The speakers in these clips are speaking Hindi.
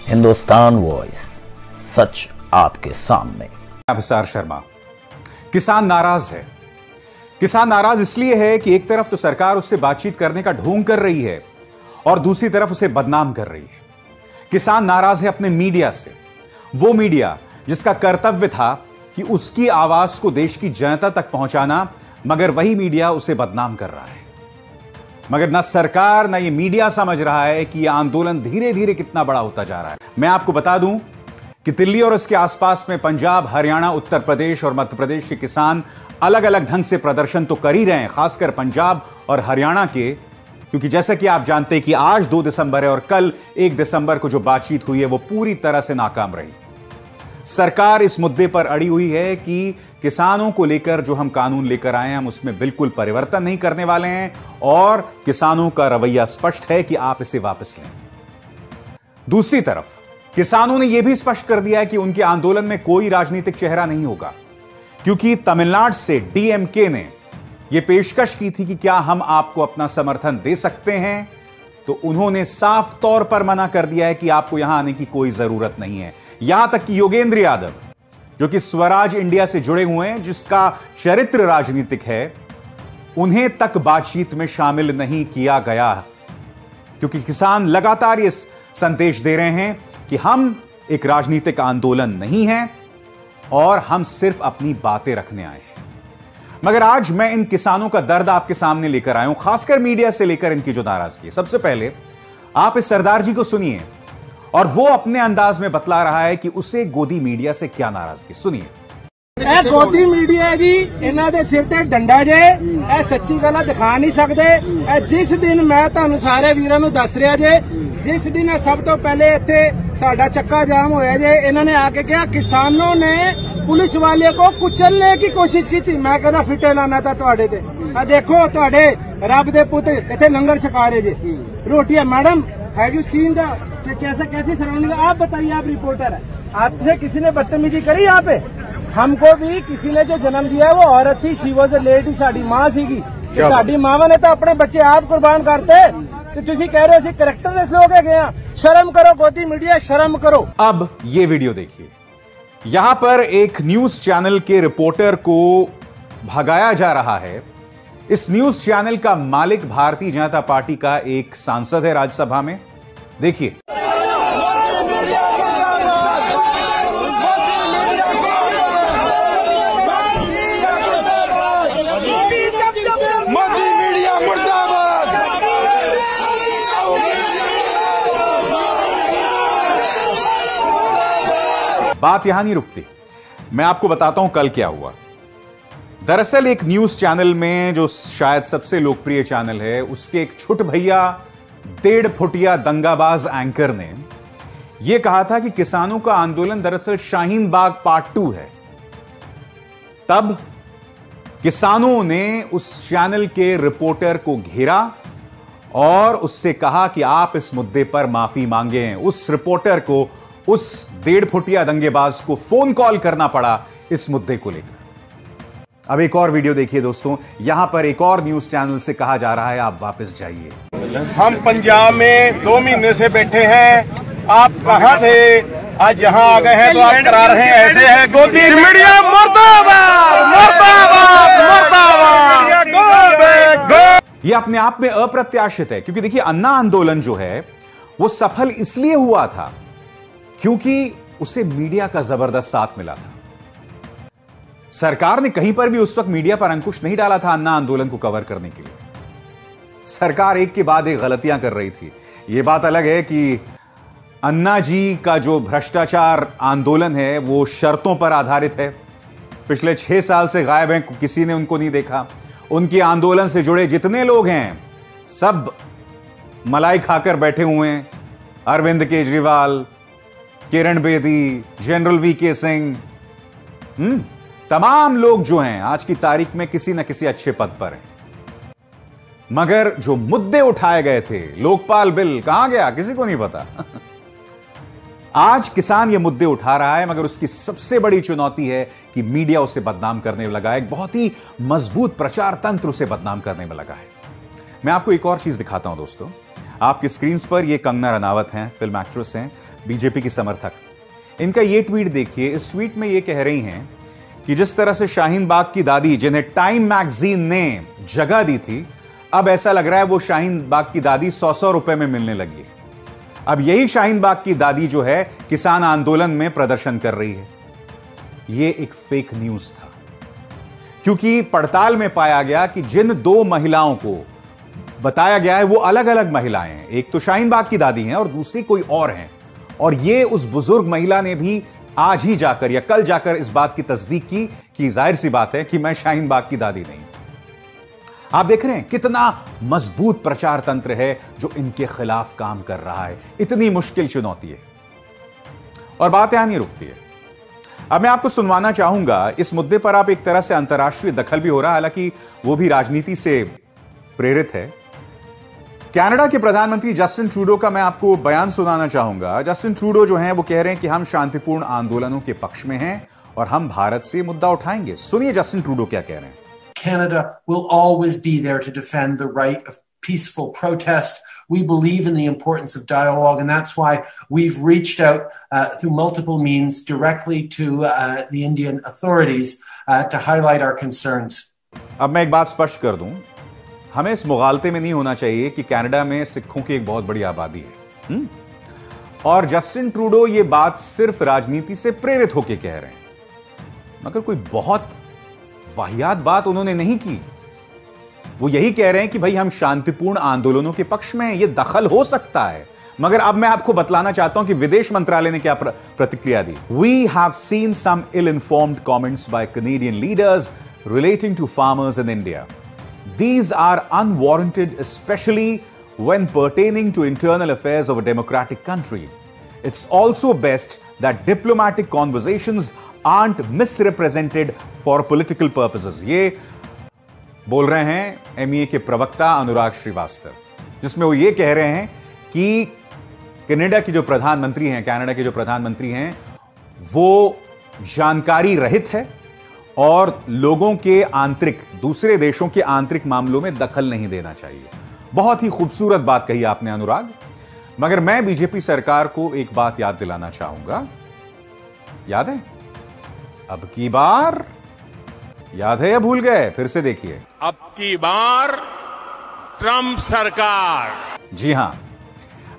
हिंदुस्तान वॉइस, सच आपके सामने। अभिसार शर्मा। किसान नाराज है। किसान नाराज इसलिए है कि एक तरफ तो सरकार उससे बातचीत करने का ढोंग कर रही है और दूसरी तरफ उसे बदनाम कर रही है। किसान नाराज है अपने मीडिया से, वो मीडिया जिसका कर्तव्य था कि उसकी आवाज को देश की जनता तक पहुंचाना, मगर वही मीडिया उसे बदनाम कर रहा है। मगर ना सरकार ना ये मीडिया समझ रहा है कि यह आंदोलन धीरे धीरे कितना बड़ा होता जा रहा है। मैं आपको बता दूं कि दिल्ली और उसके आसपास में पंजाब, हरियाणा, उत्तर प्रदेश और मध्य प्रदेश के किसान अलग अलग ढंग से प्रदर्शन तो कर ही रहे हैं, खासकर पंजाब और हरियाणा के, क्योंकि जैसा कि आप जानते हैं कि आज 2 दिसंबर है और कल 1 दिसंबर को जो बातचीत हुई है वो पूरी तरह से नाकाम रही। सरकार इस मुद्दे पर अड़ी हुई है कि किसानों को लेकर जो हम कानून लेकर आए हैं हम उसमें बिल्कुल परिवर्तन नहीं करने वाले हैं और किसानों का रवैया स्पष्ट है कि आप इसे वापस लें। दूसरी तरफ किसानों ने यह भी स्पष्ट कर दिया है कि उनके आंदोलन में कोई राजनीतिक चेहरा नहीं होगा, क्योंकि तमिलनाडु से डीएमके ने यह पेशकश की थी कि क्या हम आपको अपना समर्थन दे सकते हैं, तो उन्होंने साफ तौर पर मना कर दिया है कि आपको यहां आने की कोई जरूरत नहीं है। यहां तक कि योगेंद्र यादव, जो कि स्वराज इंडिया से जुड़े हुए हैं, जिसका चरित्र राजनीतिक है, उन्हें तक बातचीत में शामिल नहीं किया गया, क्योंकि किसान लगातार ये संदेश दे रहे हैं कि हम एक राजनीतिक आंदोलन नहीं हैं और हम सिर्फ अपनी बातें रखने आए हैं। मगर आज मैं इन किसानों का दर्द आपके सामने लेकर आया हूं, खासकर मीडिया से लेकर इनकी जो नाराजगी है। सबसे पहले आप इस सरदार जी को सुनिए और वो अपने अंदाज में बतला रहा है कि उसे गोदी मीडिया से क्या नाराजगी। सुनिए। गोदी मीडिया जी इन्हां दे सिर ते डंडा जे, ए सच्ची गल्ल दिखा नहीं सकते। जिस दिन मैं तुहानू सारे वीरां नू दस रहा जे, जिस दिन सब तो पहले इत्थे साडा चक्का जाम होया जे, इन्होंने आके कहा किसानों ने पुलिस वाले को कुचलने की कोशिश की थी। मैं कहना फिटे लाना था तुहाडे ते। देखो तुहाडे रब दे पुत इत्थे लंगर छका रहे जे, रोटियां। Madam have you seen the कैसी सराउंडिंग? आप बताइए, आप रिपोर्टर है, आपसे किसी ने बदतमीजी करी यहाँ पे? हमको भी किसी ने जो जन्म दिया है वो औरत थी, शी वॉज अ लेडी, साडी मां सीगी। साडी मावा ने तो अपने बच्चे आप कुर्बान करते, तो तुसी कह रहे हो करैक्टरलेस लोग है गया। शर्म करो गोदी मीडिया, शर्म करो। अब ये वीडियो देखिए। यहां पर एक न्यूज चैनल के रिपोर्टर को भगाया जा रहा है। इस न्यूज चैनल का मालिक भारतीय जनता पार्टी का एक सांसद है राज्यसभा में। देखिए। बात यहां नहीं रुकती, मैं आपको बताता हूं कल क्या हुआ। दरअसल एक न्यूज चैनल में, जो शायद सबसे लोकप्रिय चैनल है, उसके एक छुट भैया 1.5 फुटिया दंगाबाज एंकर ने यह कहा था कि किसानों का आंदोलन दरअसल शाहीन बाग पार्ट 2 है। तब किसानों ने उस चैनल के रिपोर्टर को घेरा और उससे कहा कि आप इस मुद्दे पर माफी मांगे। उस रिपोर्टर को, उस 1.5 फुटिया दंगेबाज को फोन कॉल करना पड़ा इस मुद्दे को लेकर। अब एक और वीडियो देखिए दोस्तों। यहां पर एक और न्यूज चैनल से कहा जा रहा है आप वापस जाइए। हम पंजाब में 2 महीने से बैठे हैं, आप कहां थे? आज यहां आ गए हैं तो आप करा रहे हैं ऐसे है। गोदी मीडिया मुर्दाबाद, मुर्दाबाद, मुर्दाबाद। यह अपने आप में अप्रत्याशित है, क्योंकि देखिए अन्ना आंदोलन जो है वो सफल इसलिए हुआ था क्योंकि उसे मीडिया का जबरदस्त साथ मिला था। सरकार ने कहीं पर भी उस वक्त मीडिया पर अंकुश नहीं डाला था अन्ना आंदोलन को कवर करने के लिए। सरकार एक के बाद एक गलतियां कर रही थी। यह बात अलग है कि अन्ना जी का जो भ्रष्टाचार आंदोलन है वो शर्तों पर आधारित है। पिछले 6 साल से गायब हैं, किसी ने उनको नहीं देखा। उनके आंदोलन से जुड़े जितने लोग हैं सब मलाई खाकर बैठे हुए हैं। अरविंद केजरीवाल, किरण बेदी, जनरल वीके सिंह, तमाम लोग जो हैं आज की तारीख में किसी न किसी अच्छे पद पर हैं। मगर जो मुद्दे उठाए गए थे, लोकपाल बिल कहां गया किसी को नहीं पता। आज किसान ये मुद्दे उठा रहा है, मगर उसकी सबसे बड़ी चुनौती है कि मीडिया उसे बदनाम करने में लगा है। एक बहुत ही मजबूत प्रचार तंत्र उसे बदनाम करने में लगा है। मैं आपको एक और चीज दिखाता हूं दोस्तों। आपकी स्क्रीन पर ये कंगना रनावत हैं, फिल्म एक्ट्रेस हैं, बीजेपी की समर्थक। इनका ये ट्वीट देखिए। इस ट्वीट में ये कह रही हैं कि जिस तरह से शाहीन बाग की दादी, जिन्हें टाइम मैगजीन ने जगह दी थी, अब ऐसा लग रहा है वो शाहीन बाग की दादी 100-100 रुपए में मिलने लगी। अब यही शाहीन बाग की दादी जो है किसान आंदोलन में प्रदर्शन कर रही है। यह एक फेक न्यूज था, क्योंकि पड़ताल में पाया गया कि जिन 2 महिलाओं को बताया गया है वो अलग अलग महिलाएं हैं। एक तो शाहीन बाग की दादी हैं और दूसरी कोई और हैं। और ये उस बुजुर्ग महिला ने भी आज ही जाकर या कल जाकर इस बात की तस्दीक की कि जाहिर सी बात है कि मैं शाहीन बाग की दादी नहीं। आप देख रहे हैं कितना मजबूत प्रचार तंत्र है जो इनके खिलाफ काम कर रहा है। इतनी मुश्किल चुनौती है और बात यहां नहीं रुकती है। अब मैं आपको सुनवाना चाहूंगा इस मुद्दे पर। आप एक तरह से अंतर्राष्ट्रीय दखल भी हो रहा है, हालांकि वो भी राजनीति से प्रेरित है। कनाडा के प्रधानमंत्री जस्टिन ट्रूडो का मैं आपको बयान सुनाना चाहूंगा। जस्टिन ट्रूडो जो हैं वो कह रहे हैं कि हम शांतिपूर्ण आंदोलनों के पक्ष में हैं और हम भारत से मुद्दा उठाएंगे। सुनिए जस्टिन ट्रूडो क्या कह रहे हैं। Canada will always be there to defend the right of peaceful protest. We believe in the importance of dialogue, and that's why we've reached out through multiple means directly to the Indian authorities to highlight our concerns. अब मैं एक बात स्पष्ट कर दूं, हमें इस मुगालते में नहीं होना चाहिए कि कनाडा में सिखों की एक बहुत बड़ी आबादी है और जस्टिन ट्रूडो ये बात सिर्फ राजनीति से प्रेरित होकर कह रहे हैं, मगर कोई बहुत वाहियात बात उन्होंने नहीं की। वो यही कह रहे हैं कि भाई हम शांतिपूर्ण आंदोलनों के पक्ष में हैं, ये दखल हो सकता है। मगर अब मैं आपको बतलाना चाहता हूं कि विदेश मंत्रालय ने क्या प्रतिक्रिया दी। We have seen some ill informed comments by Canadian leaders relating to farmers in India. These are unwarranted, especially when pertaining to internal affairs of a democratic country. It's also best that diplomatic conversations aren't misrepresented for political purposes. ये बोल रहे हैं MEA के प्रवक्ता अनुराग श्रीवास्तव, जिसमें वो ये कह रहे हैं कि कनाडा के जो प्रधानमंत्री हैं वो जानकारी रहित है और लोगों के दूसरे देशों के आंतरिक मामलों में दखल नहीं देना चाहिए। बहुत ही खूबसूरत बात कही आपने अनुराग, मगर मैं बीजेपी सरकार को एक बात याद दिलाना चाहूंगा। याद है? अब की बार याद है या भूल गए? फिर से देखिए। अब की बार ट्रंप सरकार। जी हां,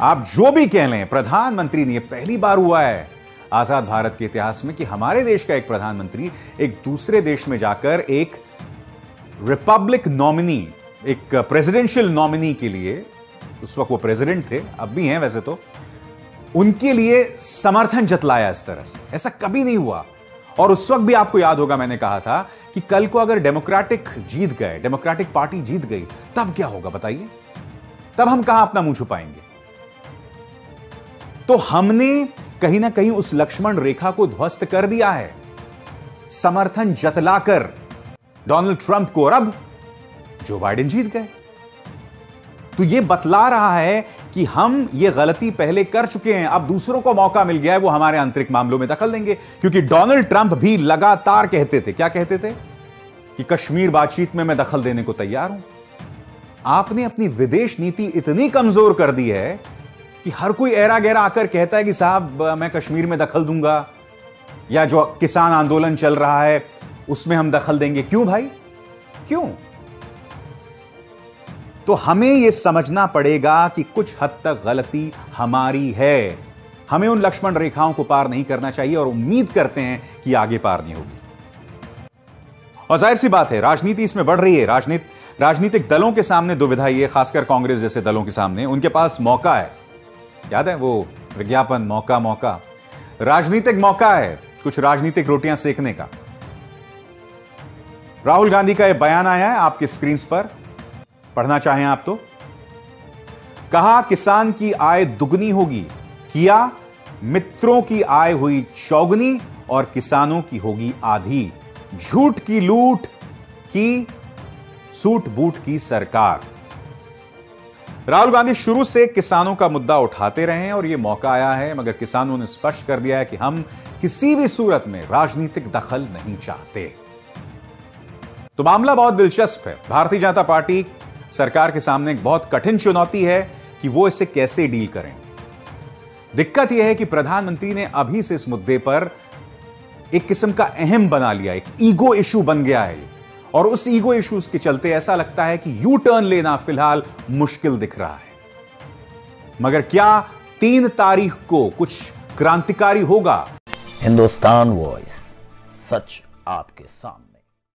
आप जो भी कह लें, प्रधानमंत्री ने, यह पहली बार हुआ है आजाद भारत के इतिहास में कि हमारे देश का एक प्रधानमंत्री एक दूसरे देश में जाकर एक रिपब्लिक नॉमिनी, एक प्रेसिडेंशियल नॉमिनी के लिए, उस वक्त वो प्रेसिडेंट थे, अब भी हैं वैसे तो, उनके लिए समर्थन जतलाया इस तरह से। ऐसा कभी नहीं हुआ। और उस वक्त भी आपको याद होगा मैंने कहा था कि कल को अगर डेमोक्रेटिक पार्टी जीत गई, तब क्या होगा बताइए? तब हम कहां अपना मुंह छुपाएंगे? तो हमने कहीं ना कहीं उस लक्ष्मण रेखा को ध्वस्त कर दिया है, समर्थन जतलाकर डोनाल्ड ट्रंप को। और अब जो बाइडेन जीत गए, तो यह बतला रहा है कि हम ये गलती पहले कर चुके हैं, अब दूसरों को मौका मिल गया है, वो हमारे आंतरिक मामलों में दखल देंगे। क्योंकि डोनाल्ड ट्रंप भी लगातार कहते थे, क्या कहते थे? कि कश्मीर बातचीत में मैं दखल देने को तैयार हूं। आपने अपनी विदेश नीति इतनी कमजोर कर दी है कि हर कोई ऐरा गहरा आकर कहता है कि साहब मैं कश्मीर में दखल दूंगा, या जो किसान आंदोलन चल रहा है उसमें हम दखल देंगे। क्यों भाई, क्यों? तो हमें यह समझना पड़ेगा कि कुछ हद तक गलती हमारी है। हमें उन लक्ष्मण रेखाओं को पार नहीं करना चाहिए और उम्मीद करते हैं कि आगे पार नहीं होगी। और जाहिर सी बात है, राजनीति इसमें बढ़ रही है। राजनीतिक दलों के सामने दुविधा ये, खासकर कांग्रेस जैसे दलों के सामने, उनके पास मौका है। याद है वो विज्ञापन, मौका राजनीतिक मौका है कुछ राजनीतिक रोटियां सेकने का। राहुल गांधी का यह बयान आया है आपके स्क्रीन पर, पढ़ना चाहें आप तो। कहा किसान की आय दुगनी होगी, किया मित्रों की आय हुई चौगुनी और किसानों की होगी आधी। झूठ की लूट की, सूट बूट की सरकार। राहुल गांधी शुरू से किसानों का मुद्दा उठाते रहे हैं और यह मौका आया है, मगर किसानों ने स्पष्ट कर दिया है कि हम किसी भी सूरत में राजनीतिक दखल नहीं चाहते। तो मामला बहुत दिलचस्प है। भारतीय जनता पार्टी सरकार के सामने एक बहुत कठिन चुनौती है कि वो इसे कैसे डील करें। दिक्कत यह है कि प्रधानमंत्री ने अभी से इस मुद्दे पर एक किस्म का अहम बना लिया, एक ईगो इशू बन गया है और उस ईगो इश्यूज के चलते ऐसा लगता है कि यू टर्न लेना फिलहाल मुश्किल दिख रहा है। मगर क्या 3 तारीख को कुछ क्रांतिकारी होगा? हिंदुस्तान वॉइस, सच आपके सामने।